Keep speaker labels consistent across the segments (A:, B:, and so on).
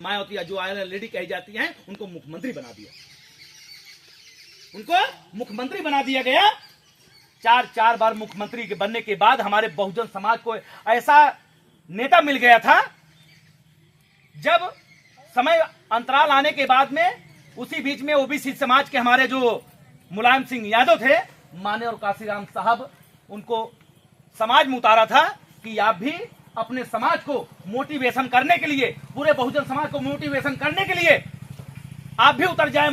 A: मायावती जो iron lady कही जाती हैं, उनको मुख्यमंत्री बना दिया, उनको मुख्यमंत्री बना दिया गया। चार बार मुख्यमंत्री के बनने के बाद हमारे बहुजन समाज को ऐसा नेता मिल गया था, जब समय अंतराल आने के बाद में उसी बीच में ओबीसी समाज के हमारे जो मुलायम सिंह यादव थे, माने और काशीराम साहब, उनको समाज में उतारा था कि आप भी अपने समाज को मोटिवेशन करने के लिए, पूरे बहुजन समाज को मोटिवेशन करने के लिए आप भी उतर जाए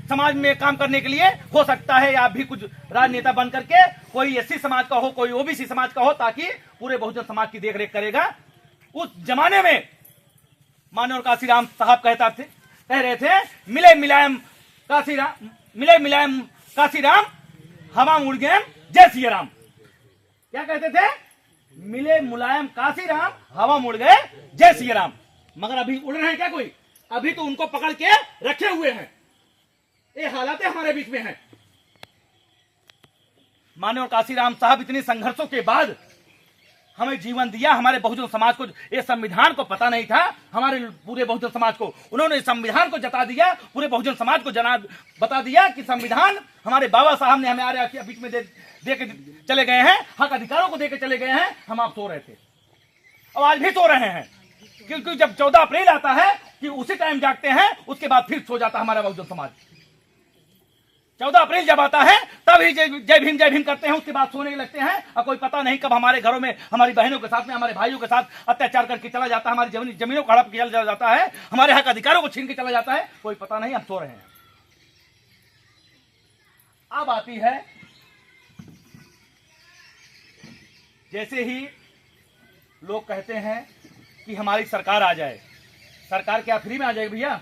A: समाज में काम करने के लिए। हो सकता है आप भी कुछ राजनेता बन करके कोई एससी समाज का हो, कोई ओबीसी समाज का हो, ताकि पूरे बहुजन समाज की देखरेख करेगा। उस जमाने में माने और काशीराम साहब कह रहे थे, मिले मुलायम काशीराम हवा मुड़ गए जय सिया राम। क्या कहते थे? मिले मुलायम काशीराम हवा मुड़ गए जय सिया राम। मगर अभी उड़ रहे हैं क्या कोई? अभी तो उनको पकड़ के रखे हुए हैं। ये हालात हमारे बीच में है। माने और काशीराम साहब इतने संघर्षों के बाद हमें जीवन दिया। हमारे बहुजन समाज को ये संविधान को पता नहीं था, हमारे पूरे बहुजन समाज को उन्होंने संविधान को जता दिया, पूरे बहुजन समाज को बता दिया कि संविधान हमारे बाबा साहब ने हमारे बीच में दे के चले गए हैं, हक अधिकारों को दे के चले गए हैं। हम आप सो रहे थे और आज भी सो रहे हैं, क्योंकि जब 14 अप्रैल आता है कि उसी टाइम जागते हैं, उसके बाद फिर सो जाता है हमारा बहुजन समाज। 14 अप्रैल जब आता है तब ही जय भीम करते हैं, उसके बाद सोने लगते हैं और कोई पता नहीं कब हमारे घरों में हमारी बहनों के साथ में, हमारे भाइयों के साथ अत्याचार करके चला जाता है, हमारी जमीनों को हड़प के चला जाता है, हमारे हक अधिकारों को छीन के चला जाता है। कोई पता नहीं, हम सो रहे हैं। अब आती है, जैसे ही लोग कहते हैं कि हमारी सरकार आ जाए। सरकार क्या फ्री में आ जाएगी भैया?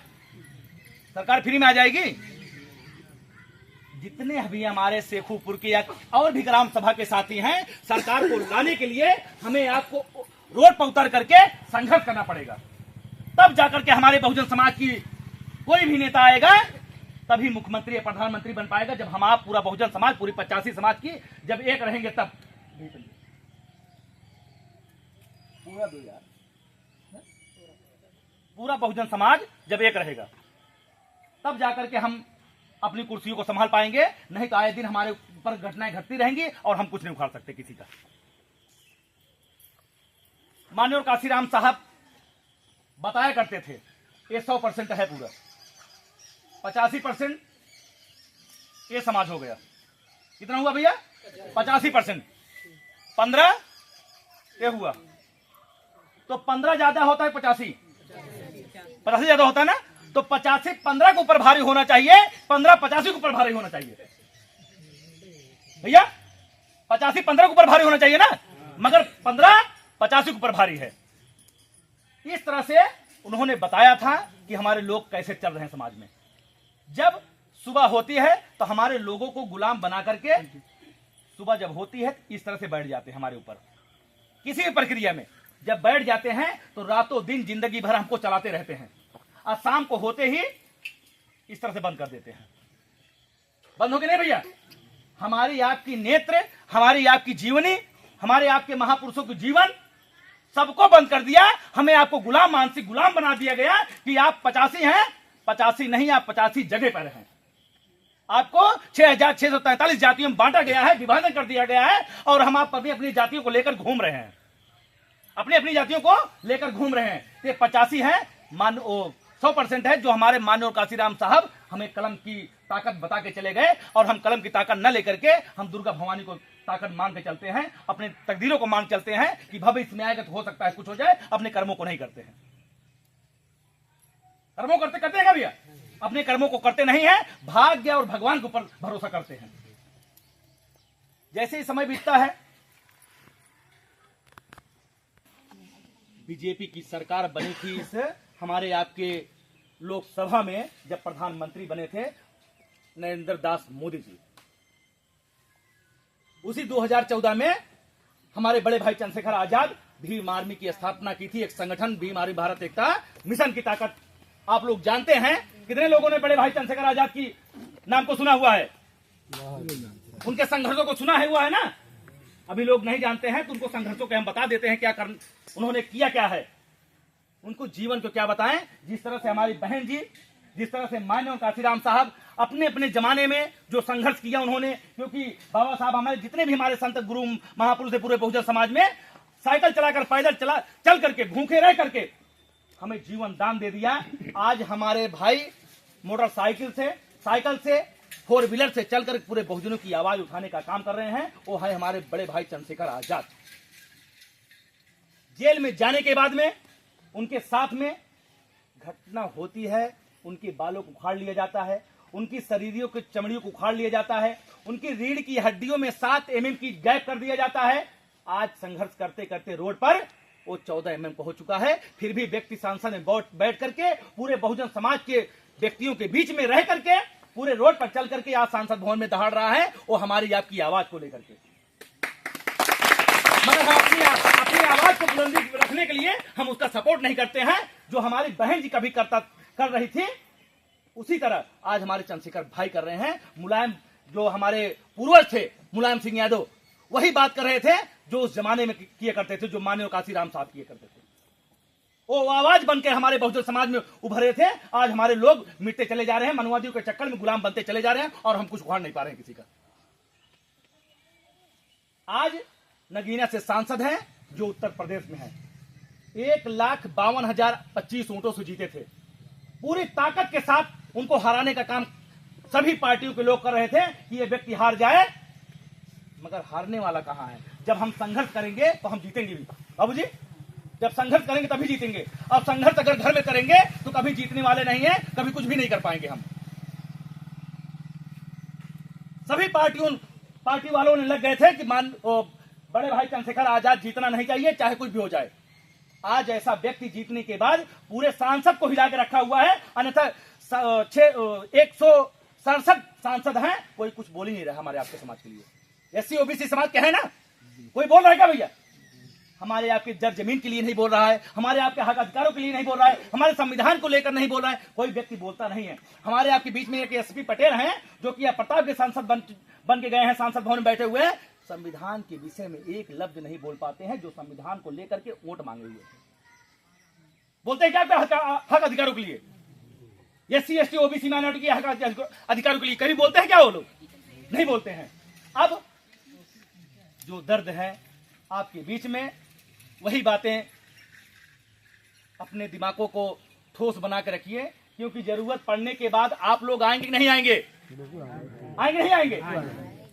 A: सरकार फ्री में आ जाएगी? जितने अभी हमारे शेखुपुर के या और भी ग्राम सभा के साथी हैं, सरकार को लाने के लिए हमें आपको रोड पर उतर करके संघर्ष करना पड़ेगा। तब जाकर के हमारे बहुजन समाज की कोई भी नेता आएगा, तभी मुख्यमंत्री या प्रधानमंत्री बन पाएगा। जब हम आप पूरा बहुजन समाज, पूरी 85 समाज की जब एक रहेंगे, तब पूरा बहुजन समाज जब एक रहेगा, तब जाकर के हम अपनी कुर्सियों को संभाल पाएंगे। नहीं तो आए दिन हमारे ऊपर घटनाएं घटती रहेंगी और हम कुछ नहीं उखाड़ सकते किसी का। माननीय काशीराम साहब बताया करते थे, ये 100% है, पूरा 85% ये समाज हो गया। कितना हुआ भैया? 85%। 15 ये हुआ, तो 15 ज्यादा होता है 85 ज्यादा होता है ना, तो 85 15 के ऊपर भारी होना चाहिए, 15 85 के ऊपर भारी होना चाहिए भैया। 85 15 के ऊपर भारी होना चाहिए ना, मगर 15 85 के ऊपर भारी है। इस तरह से उन्होंने बताया था कि हमारे लोग कैसे चल रहे हैं समाज में। जब सुबह होती है तो हमारे लोगों को गुलाम बना करके, सुबह जब होती है इस तरह से बैठ जाते हैं हमारे ऊपर। किसी भी प्रक्रिया में जब बैठ जाते हैं तो रातों दिन जिंदगी भर हमको चलाते रहते हैं, और शाम को होते ही इस तरह से बंद कर देते हैं। बंद हो गए नहीं भैया? हमारी आपकी नेत्र, हमारी आपकी जीवनी, हमारे आपके महापुरुषों की जीवन, सबको बंद कर दिया। हमें आपको गुलाम, मानसिक गुलाम बना दिया गया कि आप 85 हैं। 85 नहीं, आप 85 जगह पर हैं। आपको 6643 जातियों में बांटा गया है, विभाजन कर दिया गया है, और हम आप अपनी जातियों को लेकर घूम रहे हैं, अपनी जातियों को लेकर घूम रहे हैं। ये 85 है, 100% है, जो हमारे माननीय काशीराम साहब हमें कलम की ताकत बता के चले गए। और हम कलम की ताकत न लेकर के हम दुर्गा भवानी को ताकत मान के चलते हैं, अपने तकदीरों को मान चलते हैं कि भविष्य में आएगा तो हो सकता है कुछ हो जाए। अपने कर्मों को नहीं करते हैं। कर्मों करते हैं भैया? अपने कर्मों को करते नहीं है, भाग्य और भगवान के ऊपर भरोसा करते हैं। जैसे ही समय बीतता है, बीजेपी की सरकार बनी थी, इस हमारे आपके लोकसभा में जब प्रधानमंत्री बने थे नरेंद्र दास मोदी जी, उसी 2014 में हमारे बड़े भाई चंद्रशेखर आजाद भीम आर्मी की स्थापना की थी। एक संगठन भीम आर्मी भारत एकता मिशन की ताकत आप लोग जानते हैं। कितने लोगों ने बड़े भाई चंद्रशेखर आजाद की नाम को सुना हुआ है? उनके संघर्षों को सुना हुआ है ना? अभी लोग नहीं जानते हैं तो उनको संघर्षों के हम बता देते हैं क्या उन्होंने किया क्या है। उनको जीवन को क्या बताएं। जिस तरह से हमारी बहन जी, जिस तरह से माननीय काशीराम साहब अपने अपने जमाने में जो संघर्ष किया उन्होंने, क्योंकि बाबा साहब हमारे जितने भी हमारे संत गुरु महापुरुष है पूरे बहुजन समाज में, साइकिल चलाकर पैदल चल करके भूखे रह करके हमें जीवन दान दे दिया। आज हमारे भाई मोटरसाइकिल से, साइकिल से, 4 व्हीलर से चलकर पूरे बहुजनों की आवाज उठाने का काम कर रहे हैं। वो है हमारे बड़े भाई चंद्रशेखर आजाद। जेल में जाने के बाद में उनके साथ में घटना होती है, उनके बालों को उखाड़ लिया जाता है, उनकी शरीरों की चमड़ियों को उखाड़ लिया जाता है, उनकी रीढ़ की हड्डियों में 7 mm की गैप कर दिया जाता है। आज संघर्ष करते करते रोड पर वो 14 mm पहुंच चुका है। फिर भी व्यक्ति सांसद में बैठ करके पूरे बहुजन समाज के व्यक्तियों के बीच में रह करके पूरे रोड पर चल करके आज सांसद भवन में दहाड़ रहा है, वो हमारी आपकी आवाज को लेकर के। मगर हम अपनी आवाज को बुलंदी रखने के लिए हम उसका सपोर्ट नहीं करते हैं। जो हमारी बहन जी कभी कर रही थी, उसी तरह आज हमारे चंद्रशेखर भाई कर रहे हैं। मुलायम जो हमारे पूर्वज थे, मुलायम सिंह यादव, वही बात कर रहे थे जो उस जमाने में किया करते थे, जो माननीय काशीराम साहब किया करते थे। वो आवाज बनकर हमारे बहुजन समाज में उभरे थे। आज हमारे लोग मिटते चले जा रहे हैं, मनवादियों के चक्कर में गुलाम बनते चले जा रहे हैं और हम कुछ उखाड़ नहीं पा रहे हैं किसी का। आज नगीना से सांसद हैं जो उत्तर प्रदेश में है, 1,52,025 वोटों से जीते थे। पूरी ताकत के साथ उनको हराने का काम सभी पार्टियों के लोग कर रहे थे कि ये व्यक्ति हार जाए, मगर हारने वाला कहां है। जब हम संघर्ष करेंगे तो हम जीतेंगे भी बाबू जी, जब संघर्ष करेंगे तभी जीतेंगे। और संघर्ष अगर घर में करेंगे तो कभी जीतने वाले नहीं है, कभी कुछ भी नहीं कर पाएंगे हम। सभी पार्टी वालों ने लग गए थे कि बड़े भाई चंद्रशेखर आजाद जीतना नहीं चाहिए, चाहे कुछ भी हो जाए। आज ऐसा व्यक्ति जीतने के बाद पूरे सांसद को हिला के रखा हुआ है, अन्यथा 167 सांसद हैं, कोई कुछ बोल ही नहीं रहा हमारे आपके समाज के लिए। एससी ओबीसी समाज के है ना, कोई बोल रहा है क्या भैया? हमारे आपके जमीन के लिए नहीं बोल रहा है, हमारे आपके हक अधिकारों के लिए नहीं बोल रहा है, हमारे संविधान को लेकर नहीं बोल रहा है, कोई व्यक्ति बोलता नहीं है। हमारे आपके बीच में एक एसपी पटेल हैं जो कि प्रताप के सांसद बन के गए हैं, सांसद भवन में बैठे हुए हैं, संविधान के विषय में एक लफ्ज नहीं बोल पाते हैं, जो संविधान को लेकर के वोट मांगे हुए हैं। बोलते हैं क्या हक अधिकारों के लिए, एससी एसटी ओबीसी माइनॉरिटी के हक अधिकारों के लिए कभी बोलते हैं क्या? वो लोग नहीं बोलते हैं। अब जो दर्द है आपके बीच में, वही बातें अपने दिमागों को ठोस बना के रखिए, क्योंकि जरूरत पड़ने के बाद आप लोग आएंगे कि नहीं आएंगे? आएंगे नहीं आएंगे?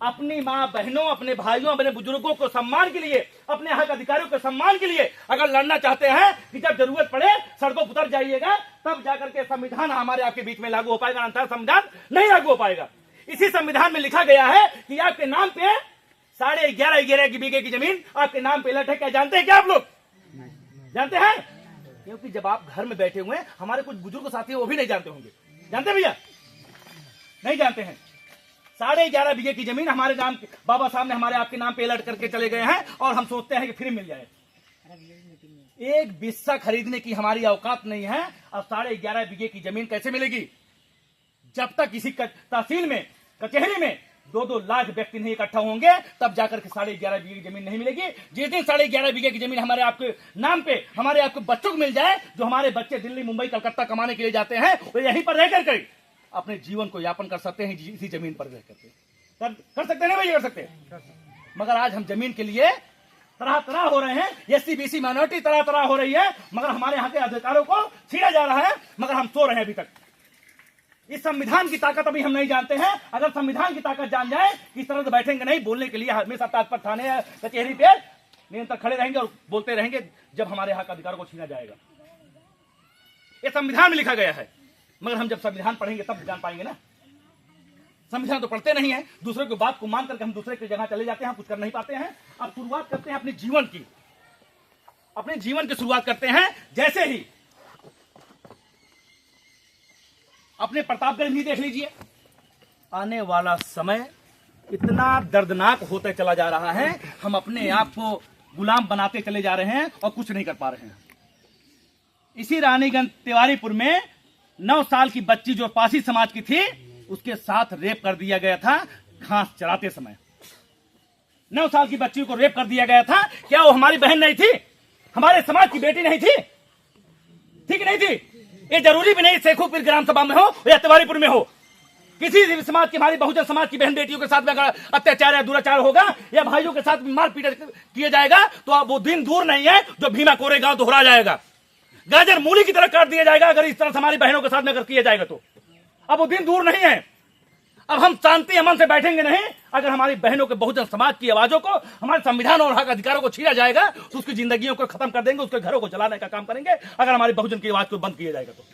A: अपनी माँ बहनों, अपने भाइयों, अपने बुजुर्गों को सम्मान के लिए, अपने हक अधिकारियों के सम्मान के लिए अगर लड़ना चाहते हैं कि जब जरूरत पड़े सड़कों पर उतर जाइएगा, तब जाकर के संविधान हमारे आपके बीच में लागू हो पाएगा, अन्यथा संविधान नहीं लागू हो पाएगा। इसी संविधान में लिखा गया है कि आपके नाम पे 11.5 की बीघे की जमीन आपके नाम पे लट है। क्या जानते हैं क्या आप लोग? जानते हैं? क्योंकि जब आप घर में बैठे हुए हैं, हमारे कुछ बुजुर्ग साथी वो भी नहीं जानते होंगे। जानते भैया? नहीं जानते हैं। 11.5 बीघे की जमीन हमारे नाम, बाबा साहब ने हमारे आपके नाम पे अलर्ट करके चले गए हैं, और हम सोचते हैं कि फ्री मिल जाए। एक बिस्सा खरीदने की हमारी औकात नहीं है। अब 11.5 बीघे की जमीन कैसे मिलेगी? जब तक किसी तहसील में, कचहरी में 2-2 लाख व्यक्ति नहीं इकट्ठा होंगे, तब जाकर के 11.5 बीघे की जमीन नहीं मिलेगी। जिस दिन 11.5 बीघे की जमीन हमारे आपके नाम पे, हमारे आपके बच्चों को मिल जाए, जो हमारे बच्चे दिल्ली, मुंबई, कलकत्ता कमाने के लिए जाते हैं, वो यहीं पर रहकर के अपने जीवन को यापन कर सकते हैं, इसी जमीन पर रह करके कर सकते हैं। नहीं कर सकते? मगर आज हम जमीन के लिए तरह तरह हो रहे हैं, एससी बीसी माइनॉरिटी तरह तरह हो रही है, मगर हमारे यहाँ के अधिकारों को छीना जा रहा है, मगर हम सो रहे हैं अभी तक। इस संविधान की ताकत अभी हम नहीं जानते हैं। अगर संविधान की ताकत जान जाए, इस तरह से बैठेंगे नहीं, बोलने के लिए हमेशा तत्पर थाने या कचहरी पे निरंतर खड़े रहेंगे और बोलते रहेंगे जब हमारे हक अधिकारों को छीना जाएगा। ये संविधान में लिखा गया है, मगर हम जब संविधान पढ़ेंगे तब जान पाएंगे ना। संविधान तो पढ़ते नहीं है, दूसरे की बात को मान करके हम दूसरे की जगह चले जाते हैं, कुछ कर नहीं पाते हैं। अब शुरुआत करते हैं अपने जीवन की, अपने जीवन की शुरुआत करते हैं। जैसे ही अपने प्रतापगढ़ भी देख लीजिए, आने वाला समय इतना दर्दनाक होते चला जा रहा है, हम अपने आप को गुलाम बनाते चले जा रहे हैं और कुछ नहीं कर पा रहे हैं। इसी रानीगंज तिवारीपुर में 9 साल की बच्ची जो पासी समाज की थी, उसके साथ रेप कर दिया गया था घास चराते समय। 9 साल की बच्ची को रेप कर दिया गया था। क्या वो हमारी बहन नहीं थी? हमारे समाज की बेटी नहीं थी? थी कि नहीं थी? ये जरूरी भी नहीं शेखोपुर ग्राम सभा में हो या तिवारीपुर में हो, किसी भी समाज की, हमारी बहुजन समाज की बहन बेटियों के साथ में अगर अत्याचार या दुराचार होगा या भाइयों के साथ मारपीट किया जाएगा तो अब वो दिन दूर नहीं है जो भीमा कोरेगांव दोहरा जाएगा, गाजर मूली की तरह काट दिया जाएगा अगर इस तरह से हमारी बहनों के साथ में अगर किया जाएगा तो अब वो दिन दूर नहीं है। अब हम शांति अमन से बैठेंगे नहीं अगर हमारी बहनों के बहुजन समाज की आवाजों को, हमारे संविधान और हक अधिकारों को छीना जाएगा तो उसकी जिंदगियों को खत्म कर देंगे, उसके घरों को जलाने का काम करेंगे अगर हमारी बहुजन की आवाज को बंद किया जाएगा तो।